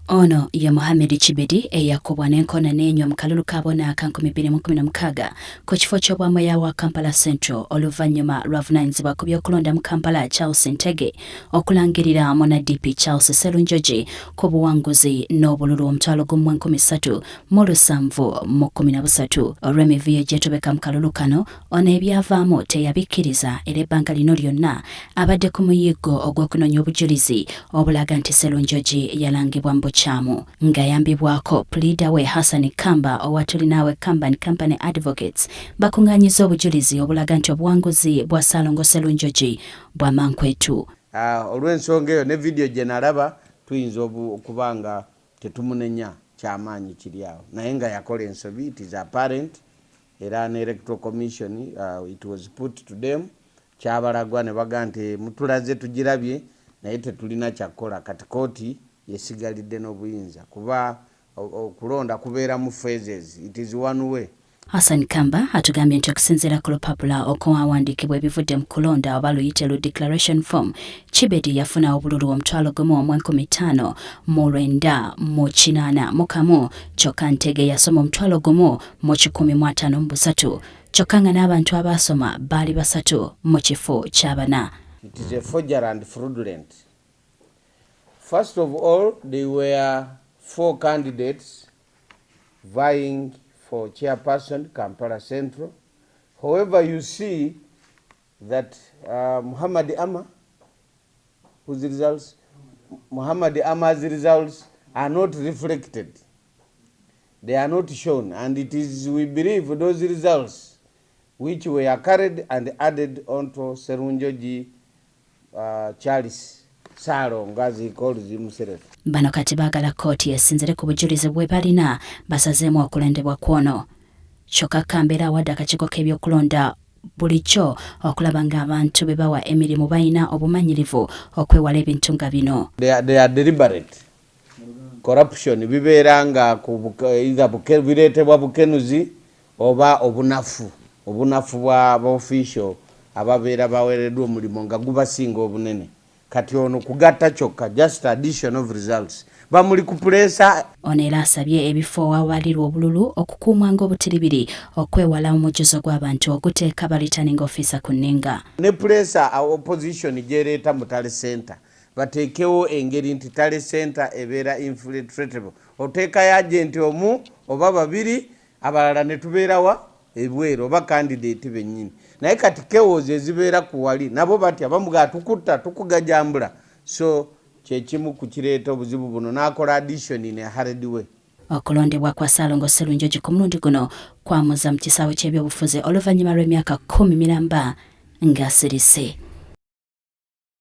Ono ya Mohamed Chibedi eyakubwa n'enkona n'enywa mu kalulu ka bona aka 2016 ku kifo ky'obwamweya wa Kampala Central oluvannyuma lwavunaanyizibwa ku by'okulonda mu Kampala Charles Ntege okulangirira Mona DP Charles Sserunjogi ku buwanguzi n'obululu omutwalo gumu 1713 olw'emivuyo gyetobeka mu kalulu kano. Ono ebyavaamu teyabikkiriza era ebbanga lino lyonna abadde ku muyiggo ogw'okunoonya obujulizi obulaga nti Sserunjogi yalangibwa mu chamu ngayambibwako pleader we Hassan Kamba owatulinawe Kamba Company Advocates bakunganyiza obujulizi obulaga nti obuwanguzi bwa Salongo Sserunjogi bwa mankwetu. Olw'ensonga eyo ne video gye nalaba tuyinza okubanga tetumunenya kyamaanyi kiri awo naye nga yakola ensobi. It is apparent era ne Electoral Commission it was put to them kyabalagwa ne baga nti mutulaze tugirabye naye tetulina kyakola kati kooti yesigalidde n'obuyinza kuba okulonda kubeera mu phases. It is one way. Hassan Kamba atugambye nti okusinziira ku lupapula okwawandiikibwa ebivudde mu kulonda oba luyite lu declaration form, Chibedi yafuna obululu omutwalo gumu 15,980 kyokka Ntege yasoma omutwalo gumu 153 kyokka nga n'abantu abasoma baali 3 mu kifo ky'abana. It is a forgery and fraudulent. First of all, there were 4 candidates vying for chairperson Kampala Central. However, you see that Muhammad Amma, Muhammad Amma's results are not reflected. They are not shown, and it is, we believe, those results which were carried and added onto Sserunjogi Charles Salongo as he calls himself. Bano kati baagala kooti esinzire ku bujulizi bwe balina basazeemu okulondebwa kwono. Kyokka Kambera awadde akakiiko k'ebyokulonda bulijjo okulaba ng'abantu be bawa emirimu balina obumanyirivu okwewala ebintu nga bino. They are deliberate. Corruption bibeera nga bireetebwa bukenuzi oba obunafu bwa official ababeera baweereddwa omulimu nga gubasinga obunene. Kati ono kugatta kyokka just addition of results bamuli ku pressa. Ono era asabye ebifo awalirwa obululu okukuumwanga obutiribiri okwewala omujjuzo gw'abantu oguteeka ba returning officer ku nninga. Ne pressa opposition gyereeta mu Tale Center bateekewo engeri nti Tale Center ebeera infiltratable. Oteekayo agenti omu oba babiri abalala ne tubeerawa ebweru oba candidate bennyini. Naye kati kewozi ezibeera ku wali nabo batya bamuga tukutta tukugajambula. So kyekimu ku kireeta obuzibu buno n'akola addition in a hurried way. Okulondebwa kwa Salongo Sserunjogi ku mulundi guno kwamuza mu kisaawe ky'ebyobufuzi oluvannyuma lw'emyaka 10 miramba ng'asirise.